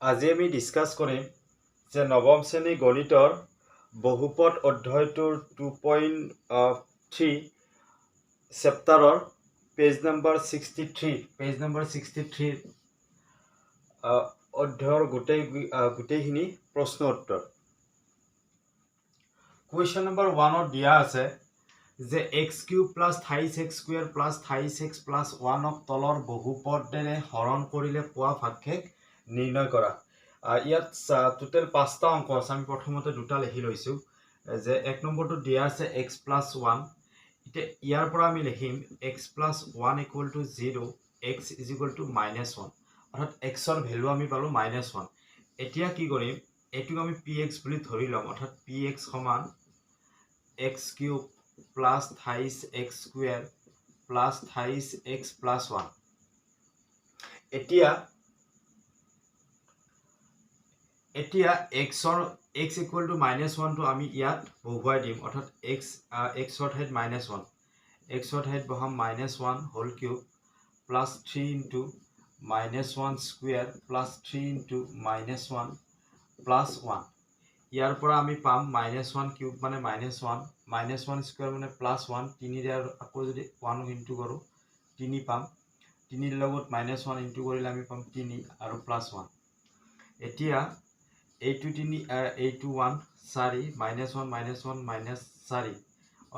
আজি আমি ডিসকাস কৰিম যে নৱম শ্ৰেণী গণিতৰ বহুপদ অধ্যায়টোৰ 2.3 চেপ্টাৰৰ পেজ নম্বৰ 63 অধ্যায়ৰ গোটেইখিনি প্ৰশ্ন উত্তৰ। কুৱেশ্যন নম্বৰ 1 দিয়া আছে যে x³ + 28x² + 28x + 1 তলৰ বহুপদেৰে হৰণ কৰিলে পোৱা ভাগশেষ নিৰ্ণয় কৰা। ইয়াত টোটেল 5টা অংক আছে। আমি প্ৰথমতে দুটা লিখি লৈছো যে এক নম্বৰটো দিয়া আছে x + 1। এতিয়া ইয়াৰ পৰা আমি লিখিম x + 1 = 0, x = -1, অৰ্থাৎ x ৰ ভ্যালু আমি পালো -1। এতিয়া কি কৰিম, এইটোক আমি px বুলি ধৰি লম, অৰ্থাৎ px সমান x³ + 28x² + 28x + 1। এতিয়া x = -1 টো আমি ইয়াত বহুৱাই দিম, অৰ্থাৎ x ৰ ঠাইত -1, x ৰ ঠাইত বহাম -1 whole cube plus 3 * -1² plus 3 * -1 plus 1। ইয়াৰ পৰা আমি পাম -1 কিউব মানে -1, -1 স্কোয়াৰ মানে প্লাছ 1, 3 আকৌ যদি 1 ইনটু কৰো 3 পাম, 3 লগত -1 ইনটু কৰিলে আমি পাম 3 আৰু প্লাছ 1। এতিয়া এইটো 3 এইটো 1 4 -1 -1 -4,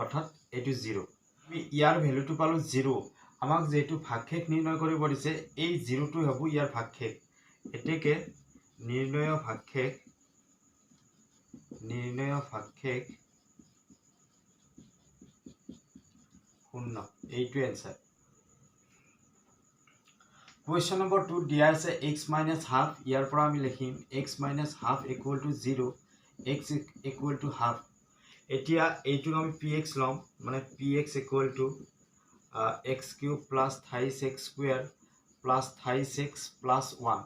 অৰ্থাৎ এইটো 0। আমি ইয়াৰ ভ্যালুটো পালো 0। আমাক যেটো ভাগশেষ নিৰ্ণয় কৰিব দিছে এই 0টো হ'ব ইয়াৰ ভাগশেষ। এতেকে নিৰ্ণয় ভাগশেষ 0, এইটো এনসাৰ। কুৱেশ্যন নম্বৰ 2 দিয়া আছে x - ½। ইয়াৰ পৰা আমি লিখিম x - ½ = 0, x = ½। এতিয়া এইটোক আমি px লম, মানে px = x³ + 28x² + 28x + 1।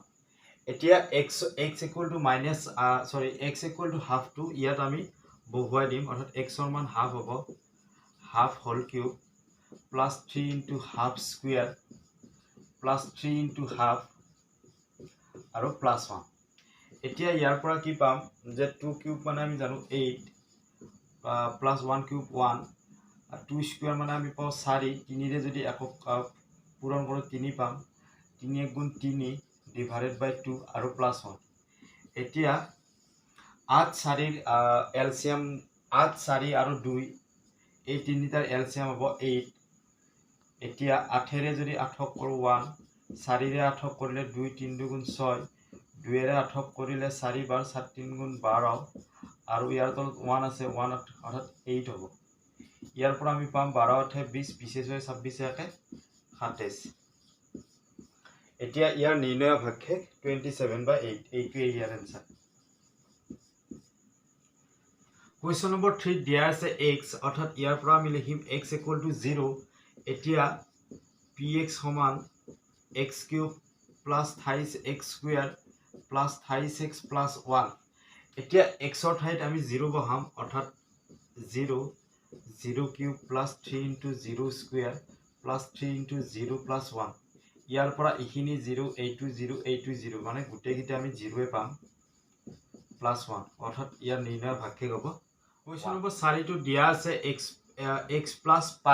এতিয়া x = ½ টো ইয়াত আমি বহুৱাই দিম, অৰ্থাৎ x ৰ মান ½ হ'ব, ½ হোল কিউব প্লাছ 3 * ½² প্লাছ 3 * ½ আৰু প্লাছ 1। এতিয়া ইয়াৰ পৰা কি পাম যে 2 কিউব মানে আমি জানো 8, প্লাছ 1 কিউব 1, 2 স্কোয়ার মানে আমি পাওঁ 4, 3 ৰে যদি একক পূৰণ কৰোঁ 3 পাম, 3 × 3 / 2 আৰু প্লাছ 1। এতিয়া 8 4 ৰ এলচিয়াম 8 4 আৰু 2, এই তিনিটাৰ এলচিয়াম হ'ব 8। এতিয়া 8 ৰে যদি 8ক কৰো 1, 4 ৰে 8ক কৰিলে 2, 3 × 6, 2 ৰে 8ক কৰিলে 4 বাৰ, 7 3 × 12 আৰু ইয়াৰ তলত 1 আছে, 1 অৰ্থাৎ 8 হ'ব। ইয়াৰ পৰা আমি পাম 12 × 8 = 20, 20 × 6 = 27। এতিয়া ইয়াৰ নিৰ্ণয় ভাগশেষ 27/8, এইটোৱে ইয়াৰ এনসাৰ। কুৱেশ্যন নম্বৰ 3 দিয়া আছে x, অৰ্থাৎ ইয়াৰ পৰা আমি লিখিম x = 0। এতিয়া px সমান x³ + 28x² + 28x + 1। এতিয়া x ৰ ঠাইত আমি 0 বহাম, অৰ্থাৎ 0, 0³ + 3 * 0² + 3 * 0 + 1। ইয়াৰ পৰা এইখিনি 0, এইটো 0, এইটো 0, মানে গোটেইকেইটা আমি 0 পাম, প্লাছ 1, অৰ্থাৎ ইয়াৰ নিৰ্ণয় ভাগশেষ হ'ব। কুৱেশ্যন নম্বৰ 4 দিয়া আছে x + π।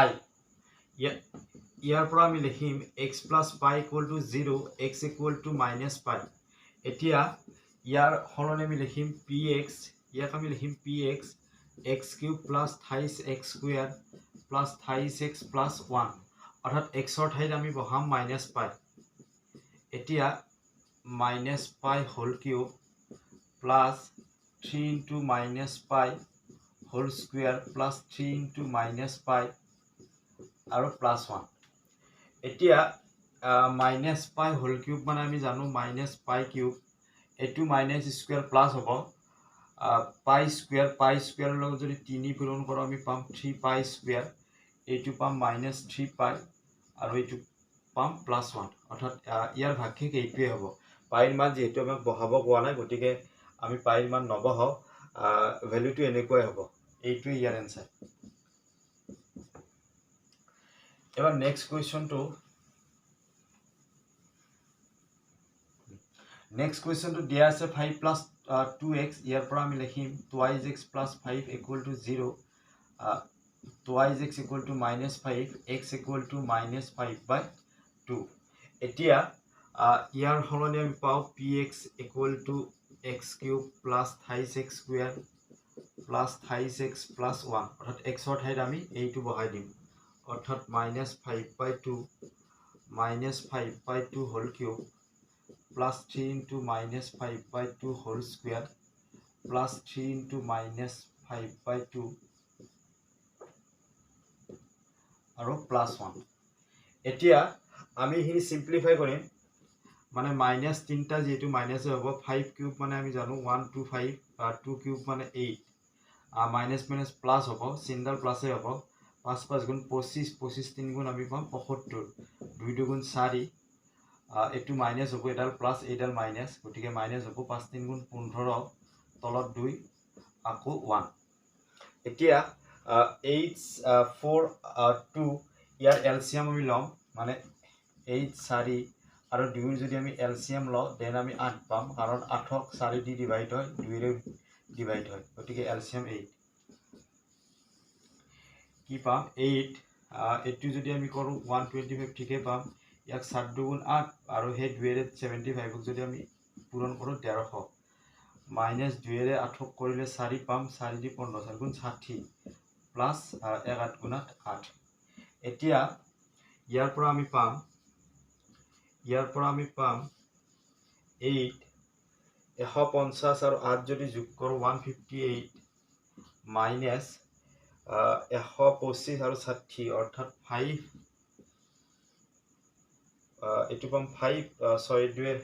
ইয়াৰ পৰা আমি লিখিম x + π = 0, x = -π। এতিয়া ইয়াৰ সলনি আমি লিখিম px, ইয়াক আমি লিখিম px x³ + 28x² + 28x + 1, অৰ্থাৎ x ৰ ঠাইত আমি বহাম -π। এতিয়া -π whole cube plus 3 * -π whole square plus 3 * -π আৰু প্লাছ 1। এতিয়া -π হোল কিউব মানে আমি জানো -π³, এইটো -স্কোয়ার প্লাছ হ'ব π² লগত যদি 3 পূৰণ কৰোঁ আমি পাম 3π², এইটো পাম -3π আৰু এইটো পাম +1, অৰ্থাৎ ইয়াৰ ভাগশেষ এইটোৱে হ'ব। পাইৰ মান যেহেতু আমাক বহাব কোৱা নাই, গতিকে আমি পাইৰ মান নবহাও, ভ্যালুটো এনেকুৱাই হ'ব, এইটোৱে ইয়াৰ এনসাৰ। এবাৰ নেক্সট কুৱেশ্যনটো নেক্সট কুৱেশ্যনটো দিয়া আছে 5 প্লাছ 2x, ইয়াৰ পৰা আমি লিখিম 2x plus 5 equal to 0, 2x equal to -5, x equal to -5/2। এতিয়া ইয়াৰ সলনি আমি পাওঁ px equal to x³ plus 28x square plus 28x plus 1, অৰ্থাৎ xৰ ঠাইত আমি এইটো বহাই দিম, অৰ্থাৎ -5/2 -5/2 whole cube plus 3 into -5/2 whole square plus 3 into -5/2 আৰু plus 1। এতিয়া আমি এইখিনি সিম্পলিফাই কৰিম, মানে মাইনাছ তিনিটা যেহেতু মাইনাছে হ'ব, 5 কিউব মানে আমি জানো 1 2 5, 2 কিউব মানে 8, মাইনাছ মাইনাছ প্লাছ হ'ব, চিনডাল প্লাছে হ'ব, 5 5 গুণ 25, 25 3 গুণ আমি পাম 75, 2 2 গুণ 4, এইটো মাইনাছ হ'ব, এডাল প্লাছ এইডাল মাইনাছ, গতিকে মাইনাছ হ'ব, 5 3 গুণ 15, তলত 2 আকৌ 1। এতিয়া 8 4 2 ইয়াৰ এলচিয়াম আমি ল'ম, মানে 8 4 আৰু 2 যদি আমি এলচিয়াম লওঁ দেন আমি 8 পাম, কাৰণ 8ক 4 দি ডিভাইড হয়, 2ৰে ডিভাইড হয়, গতিকে এলচিয়াম 8 কি পাম 8। এইটো যদি আমি কৰোঁ 125 ঠিকে পাম, ইয়াক 7 2 8 আৰু সেই 2ৰে 75ক যদি আমি পূৰণ কৰোঁ 150, মাইনাছ 2ৰে 8ক কৰিলে 4 পাম, 4 দি 15 4 গুণ 60 প্লাছ 1 8 গুণ 8। এতিয়া ইয়াৰ পৰা আমি পাম 8 150 আৰু 8 যদি যোগ কৰোঁ 158 মাইনাছ 125 আৰু 60, অৰ্থাৎ 5, এইটো পাম 5 6 2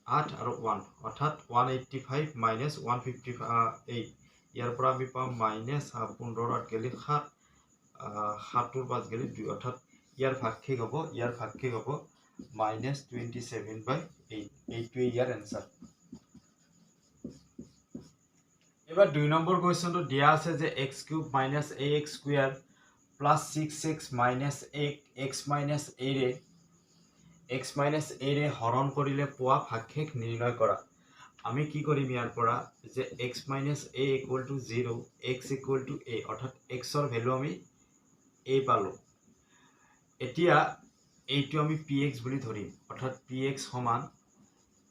8 আৰু 1, অৰ্থাৎ 185 মাইনাছ 158। ইয়াৰ পৰা আমি পাম মাইনাছ 15 8 গেলি 7, 7ৰ 5 গেলি 2, অৰ্থাৎ ইয়াৰ ভাগশেষ হ'ব, -27/8। এইটোৱে ইয়াৰ এনচাৰ। এবাৰ 2 নম্বৰ কুৱেশ্যনটো দিয়া আছে যে x³ minus ax square plus 6x minus 8x minus a ৰে হৰণ কৰিলে পোৱা ভাগশেষ নিৰ্ণয় কৰা। আমি কি কৰিম ইয়াৰ পৰা যে x minus a equal to 0, x equal to a, অৰ্থাৎ xৰ ভেলু আমি a পালোঁ। এতিয়া এইটো আমি px বুলি ধৰিম, অৰ্থাৎ px সমান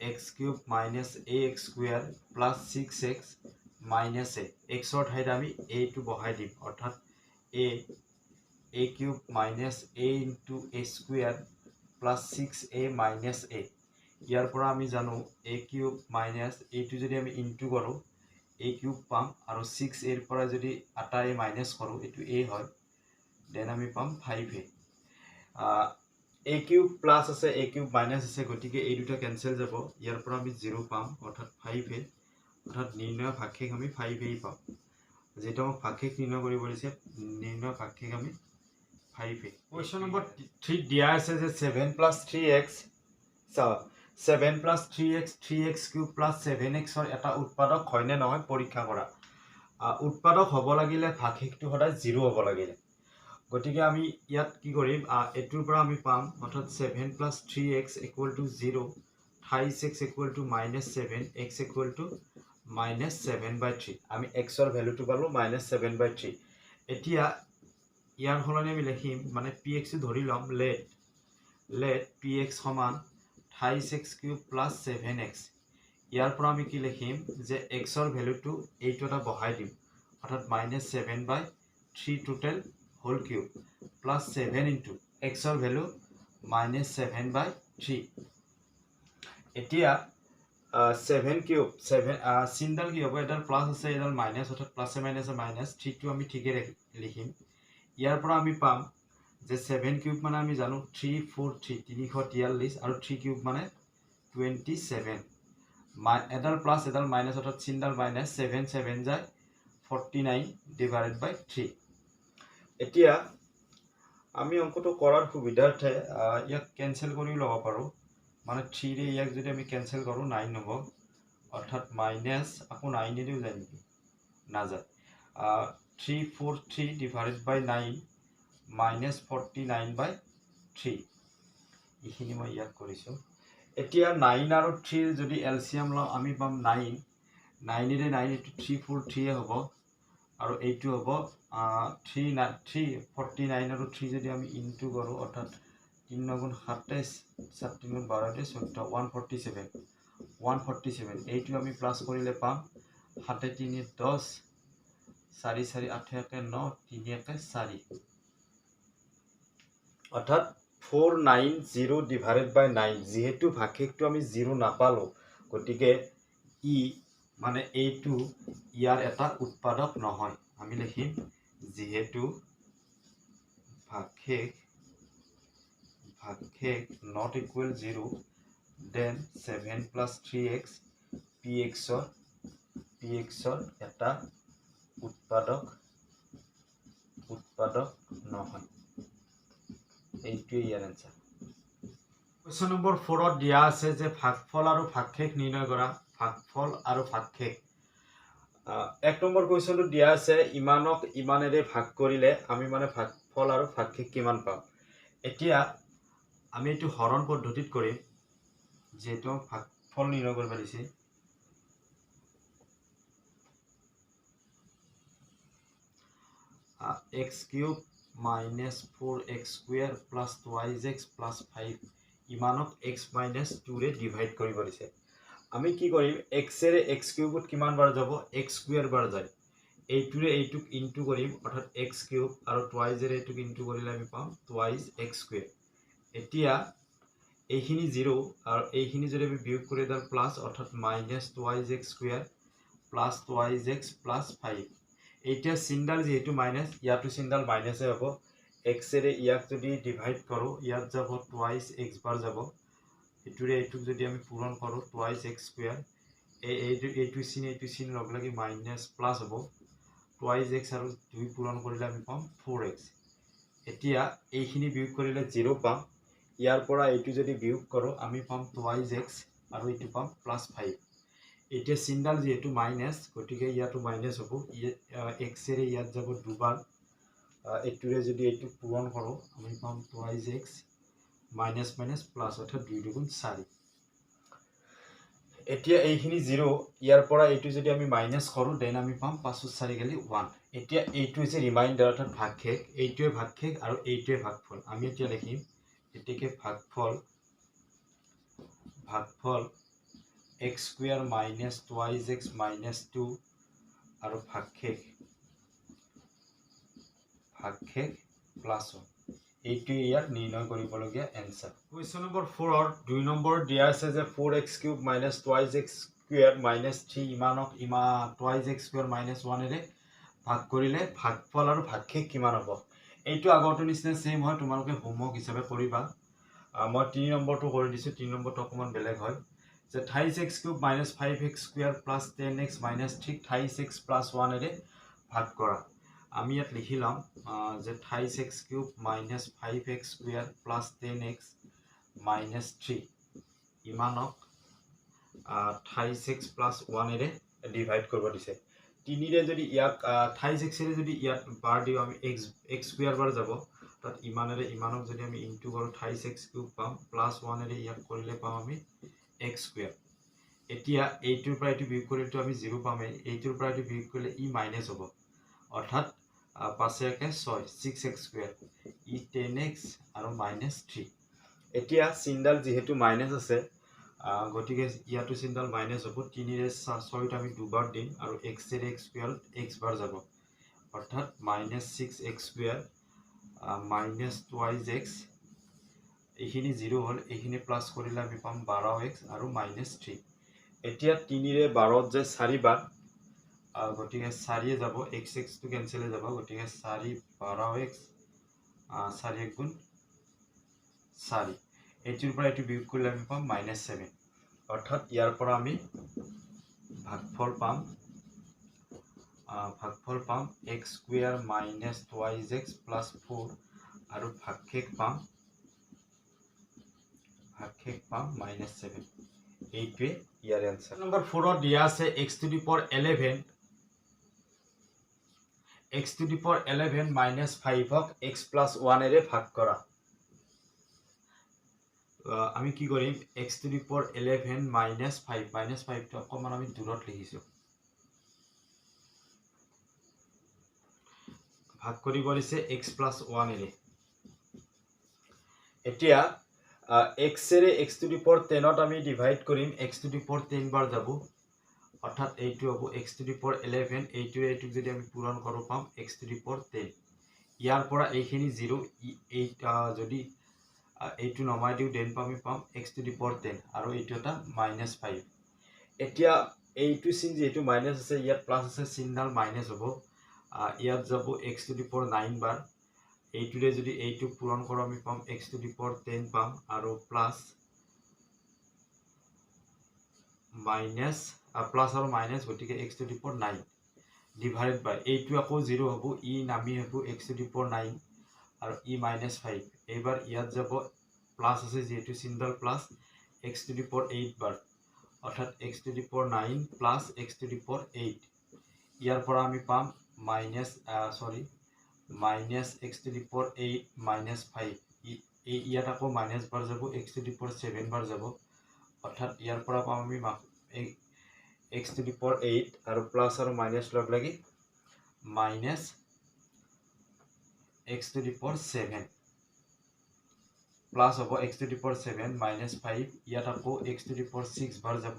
x³ minus ax square plus 6x minus a, xৰ ঠাইত আমি a টো বহাই দিম, অৰ্থাৎ a³ minus a into a square plus 6a minus a। ইয়াৰ পৰা আমি জানো a³ মাইনাছ এইটো যদি আমি ইনটু কৰোঁ a³ পাম, আৰু 6a ৰ পৰা যদি এটা a মাইনাছ কৰোঁ এইটো a হয়, দেন আমি পাম 5a। a³ প্লাছ আছে, a³ মাইনাছ আছে, গতিকে এই দুটা কেঞ্চেল যাব, ইয়াৰ পৰা আমি 0 পাম, অৰ্থাৎ 5a, অৰ্থাৎ নিৰ্ণয় ভাগশেষ আমি 5a পাম। যেটা আমাক ভাগশেষ নিৰ্ণয় কৰিব দিছে, নিৰ্ণয় ভাগশেষ আমি 5a। কুৱেশ্যন নম্বৰ 3 দিয়া আছে যে 7 plus 3x 7 plus 3x 3x³ plus 7xৰ এটা উৎপাদক হয় নে নহয় পৰীক্ষা কৰা। উৎপাদক হ'ব লাগিলে ভাগশেষটো সদায় 0 হ'ব লাগিলে, গতিকে আমি ইয়াত কি কৰিম, এইটোৰ পৰা আমি পাম, অৰ্থাৎ 7 plus 3x equal to 0, 28x equal to -7, x equal to -7/3। আমি xৰ ভেলুটো পালোঁ -7/3। এতিয়া ইয়াৰ সলনি আমি লিখিম, মানে px ধৰি ল'ম, লেট px সমান 28x³ প্লাছ 7x। ইয়াৰ পৰা আমি কি লিখিম যে xৰ ভেলুটো এইটো এটা বহাই দিম, অৰ্থাৎ -7/3 total whole cube plus 7 into xৰ ভেলু -7/3। এতিয়া 7 কিউব 7 চিনডাল কি হ'ব, এডাল প্লাছ আছে এডাল মাইনাছ, অৰ্থাৎ প্লাছে মাইনাছে মাইনাছ, 3টো আমি ঠিকে লিখিম। ইয়াৰ পৰা আমি পাম যে 7 কিউব মানে আমি জানো 3 4 3 343, আৰু 3 কিউব মানে 27, এডাল প্লাছ এডাল মাইনাছ, অৰ্থাৎ চিনডাল মাইনাছ, 7 7 যায় 49/3। এতিয়া আমি অংকটো কৰাৰ সুবিধাৰ্থে ইয়াক কেঞ্চেল কৰি ল'ব পাৰোঁ, মানে 3ৰে ইয়াক যদি আমি কেঞ্চেল কৰোঁ 9 হ'ব, অৰ্থাৎ মাইনাছ আকৌ 9এদিও যায় নেকি, নাযায়, 343 ডিভাইডেড বাই 9 -49/3। এইখিনি মই ইয়াত কৰিছোঁ। এতিয়া 9 আৰু 3 যদি এলচিয়াম লওঁ আমি পাম 9 9 ৰে 9 এটো 3 4 3 হ'ব আৰু এইটো হ'ব 3 49 আৰু 3 যদি আমি ইনটু কৰো অৰ্থাৎ 3 গুণ 27 7 গুণ 12 14 147 এইটো আমি প্লাস কৰিলে পাম 7 3 10 4 4 8 1 9 3 1 4 অর্থাৎ 490 ডিভাইডেড বাই 9 যেহেতু ভাগশেষটো আমি 0 নাপালো গতিকে ই মানে এইটো ইয়াৰ এটা উৎপাদক নহয় আমি লিখিম যেহেতু ভাগশেষ not equal 0 then 7 plus 3x px or এটা উৎপাদক নহয় এইটোৱে ইয়াৰ আনসাৰ কোয়েশ্চন নম্বৰ 4 দিয়া আছে যে ভাগফল আৰু ভাগশেষ নিৰ্ণয় কৰা ভাগফল আৰু ভাগশেষ এক নম্বৰ কোয়েশ্চনটো দিয়া আছে ইমানক ইমানেৰে ভাগ কৰিলে আমি মানে ভাগফল আৰু ভাগশেষ কিমান পাম এতিয়া আমি এইটো হৰণ পদ্ধতিত কৰিম যেহেতু ভাগফল নিৰ্ণয় কৰিব দিছে x cube minus 4x square plus 2x plus 5 ইমানক x minus 2 ৰে ডিভাইড কৰিব দিছে আমি কি কৰিম x ৰে x cube কিমান বাৰ যাব x square বাৰ যায় এইটোৰে এইটোক ইনটু কৰিম অৰ্থাৎ x cube আৰু 2x ৰে এইটোক ইনটু কৰিলে আমি পাম 2x x square এতিয়া এইখিনি 0 আৰু এইখিনি যদি আমি বিয়োগ কৰি দাল প্লাস অৰ্থাৎ minus 2x square plus 2x plus 5 এইটা সিনডাল যেহেতু মাইনাস ইয়াতো সিনডাল মাইনাসে হ'ব x ৰে ইয়াক যদি ডিভাইড কৰো ইয়াত যাব 2x বাৰ যাব এটুৰে এটুক যদি আমি পূৰণ কৰো 2x স্কয়াৰ এইটো চিন লগ লাগি মাইনাস প্লাস হ'ব 2x আৰু 2 পূৰণ কৰিলে আমি পাম 4x এতিয়া এইখিনি বিয়োগ কৰিলে 0 পাম ইয়াৰ পৰা এইটো যদি বিয়োগ কৰো আমি পাম 2x আৰু এইটো পাম +5 এতিয়া সিনডাল যেহেতু মাইনাস গতিকে ইয়াতো মাইনাস হ'ব x ৰে ইয়াত যাব দুবাৰ এটুৰে যদি এইটো পূৰণ কৰো আমি পাম 2x মাইনাস মাইনাস প্লাস অৰ্থাৎ 2 দুগুণ 4 এতিয়া এইখিনি 0 ইয়াৰ পৰা এইটো যদি আমি মাইনাস কৰো দেন আমি পাম 5 4 গলি 1 এতিয়া এইটো হৈছে ৰিমাইন্ডাৰ অৰ্থাৎ ভাগশেষ এইটোৱে ভাগশেষ আৰু এইটোৱে ভাগফল আমি এতিয়া লিখিম এটিকে ভাগফল x square minus 2x minus 2 আৰু ভাগশেষ প্লাস এইটো ইয়াৰ নিৰ্ণয় কৰিবলগীয়া এনসাৰ কোয়েশ্চন নম্বৰ 4 ৰ 2 নম্বৰ দিয়া আছে যে 4x cube minus 2x square minus 3 ইমানক 2x square minus 1 এৰে ভাগ কৰিলে ভাগফল আৰু ভাগশেষ কিমান হ'ব এইটো আগৰটো নিচিনা সেম হয় তোমালোকে হোমৱৰ্ক হিচাপে কৰিবা মই 3 নম্বৰটো কৰি দিছো 3 নম্বৰটো অকমান বেলেগ হয় যে 28x cube minus 5x square plus 10x minus 3 28x plus 1 এৰে ভাগ কৰা আমি ইয়াত লিখি লম যে 28x cube minus 5x square plus 10x minus 3 ইমানক 28x plus 1 এৰে ডিভাইড কৰিব দিছে 3 ৰে যদি ইয়াক 28x ৰে যদি ইয়াত বাৰ দিও আমি x square বাৰ যাব তাত ইমানেৰে ইমানক যদি আমি ইনটু কৰো 28x cube পাম plus 1 এৰে ইয়াক কৰিলে পাম আমি x square এতিয়া এইটোৰ পৰা এইটো বিয়োগ কৰিলে আমি 0 পামে এইটোৰ পৰা এইটো বিয়োগ কৰিলে ই মাইনাস হ'ব অৰ্থাৎ 5 1 6 6x square ই 10x আৰু -3 এতিয়া সিনডাল যেহেতু মাইনাস আছে গতিকে ইয়াটো সিনডাল মাইনাস হ'ব 3 ৰে 6 আমি দুবাৰ দিম আৰু x ৰে x square x বাৰ যাব অৰ্থাৎ -6x square -2x এইখিনি 0 হল এইখিনি প্লাস কৰিলে আমি পাম 12x আৰু -3 এতিয়া 3 ৰে 12 যে 4 বাৰ গতিকে 4 যাব x টো কেনসেল হৈ যাব গতিকে 4 12x 4 গুণ 4 এইটোৰ পৰা এইটো বিয়োগ কৰিলে আমি পাম -7 অৰ্থাৎ ইয়াৰ পৰা আমি ভাগফল পাম x square minus 2x plus 4 আৰু ভাগশেষ পাম -7 এইটোৱে ইয়াৰ আনসাৰ নম্বৰ 4 ত দিয়া আছে x to the power 11 minus 5 ক x plus 1 এৰে ভাগ কৰা আমি কি কৰিম x to the power 11 minus 5 টো অকমান আমি দূৰত লিখিছো ভাগ কৰিব দিছে x plus 1 এৰে এতিয়া x array x to the power 10 ত আমি ডিভাইড কৰিম x to the power 10 বাৰ যাব অৰ্থাৎ এইটো হ'ব x to the power 11 এইটো যদি আমি পূৰণ কৰো পাম x to the power 10 ইয়াৰ পৰা এইখিনি 0 যদি এইটো নমাই দিও দেন আমি পাম x to the power 10 আৰু এইটো এটা -5 এতিয়া এইটো চিন যেটো মাইনাস আছে ইয়াত প্লাস আছে চিনডাল মাইনাস হ'ব ইয়াত যাব x to the power 9 বাৰ এইটোৰে যদি এইটো পূৰণ কৰো আমি পাম x to the power 10 পাম আৰু প্লাস আৰু মাইনাস গতিকে x to the power 9 divided by এইটো আকৌ 0 হ'ব ই নামি হ'ব x to the power 9 আৰু ই -5 এবাৰ ইয়াত যাব প্লাস আছে যেটো চিনডাল plus x to the power 8 বাৰ অৰ্থাৎ x to the power 9 plus x to the power 8 ইয়াৰ পৰা আমি পাম minus x to the power 8 minus 5 ইয়াত আকৌ মাইনাস বাৰ যাব x to the power 7 বাৰ যাব অৰ্থাৎ ইয়াৰ পৰা পাম আমি x to the power 8 আৰু প্লাস আৰু মাইনাস লগ লাগি minus x to the power 7 plus হ'ব x to the power 7 minus 5 ইয়াত আকৌ x to the power 6 বাৰ যাব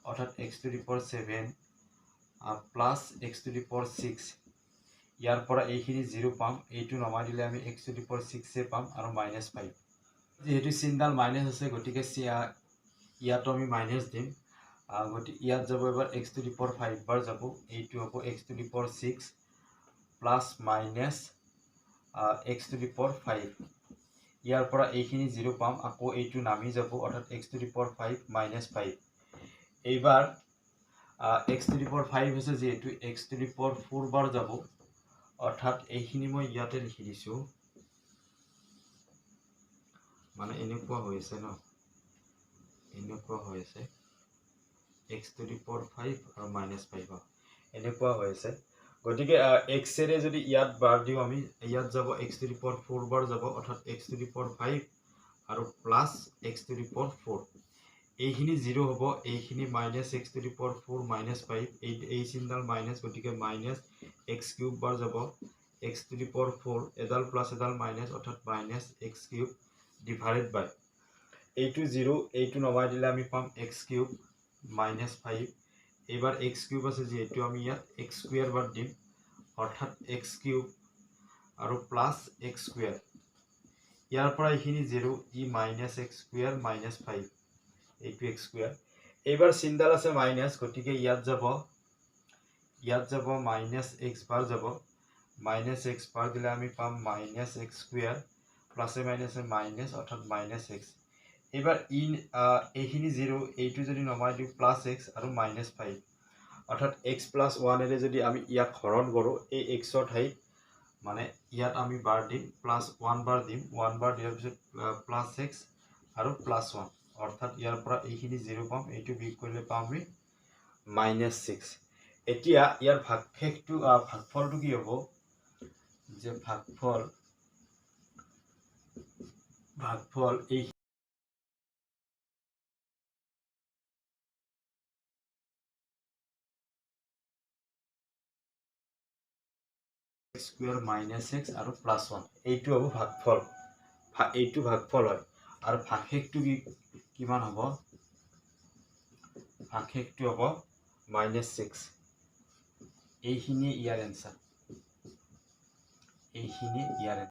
অৰ্থাৎ x to the power 7 plus x to the power 6 ইয়াৰ পৰা এইখিনি 0 পাম এইটো নমাই দিলে আমি x to the power 6 এ পাম আৰু -5 যেহেতু চিনডাল মাইনাস আছে গতিকে ইয়াত আমি মাইনাস দিম গতি ইয়াত যাব এবাৰ x to the power 5 বাৰ যাব এইটো হ'ব x to the power 6 plus minus x to the power 5 ইয়াৰ পৰা এইখিনি 0 পাম আকৌ এইটো নামি যাব অৰ্থাৎ x to the power 5 -5 এইবাৰ x to the power 5 হৈছে যেহেতু x to the power 4 বাৰ যাব অৰ্থাৎ এইখিনি মই ইয়াতে লিখি দিছো মানে এনেকুৱা হৈছে ন এনেকুৱা হৈছে x to the power 5 আৰু -5 এনেকুৱা হৈছে গতিকে x এৰে যদি ইয়াত বাৰ দিও আমি ইয়াত যাব x to the power 4 বাৰ যাব অৰ্থাৎ x to the power 5 আৰু plus x to the power 4 এইখিনি 0 হ'ব এইখিনি minus x to the power 4 -5 এই চিনডাল মাইনাস গতিকে minus x cube বাৰ যাব x to the power 4 এডাল প্লাস এডাল মাইনাস অৰ্থাৎ minus x cube divided by এইটো 0 এইটো নমাই দিলে আমি পাম x cube -5 এবাৰ x cube আছে যেহেতু আমি ইয়াত x square বাৰ দিম অৰ্থাৎ x cube আৰু প্লাস x square ইয়াৰ পৰা এইখিনি 0 ই minus x square -5 এইটো x square এবাৰ চিনডাল আছে মাইনাস গতিকে ইয়াত যাব minus x বাৰ যাব minus x বাৰ দিলে আমি পাম minus x square প্লাস এ মাইনাস অৰ্থাৎ minus x এবাৰ এইখিনি 0 এইটো যদি নমাই দিও প্লাস x আৰু -5 অৰ্থাৎ x plus 1 এৰে যদি আমি ইয়াক হৰণ কৰো এই x ৰ ঠাইত মানে ইয়াত আমি বাৰ দিম প্লাস 1 বাৰ দিম 1 বাৰ দিয়াৰ পিছত প্লাস x আৰু প্লাস 1 অৰ্থাৎ ইয়াৰ পৰা এইখিনি 0 পাম এইটো বিয়োগ কৰিলে পাম আমি -6 এতিয়া ইয়াৰ ভাগফলটো কি হ'ব যে ভাগফল এই square -x আৰু +1 এইটো হ'ব ভাগফল এইটো ভাগফল হয় আৰু ভাগশেষটো কিমান হ'ব ভাগশেষটো হ'ব -6 এইখিনি ইয়াৰ এনসাৰ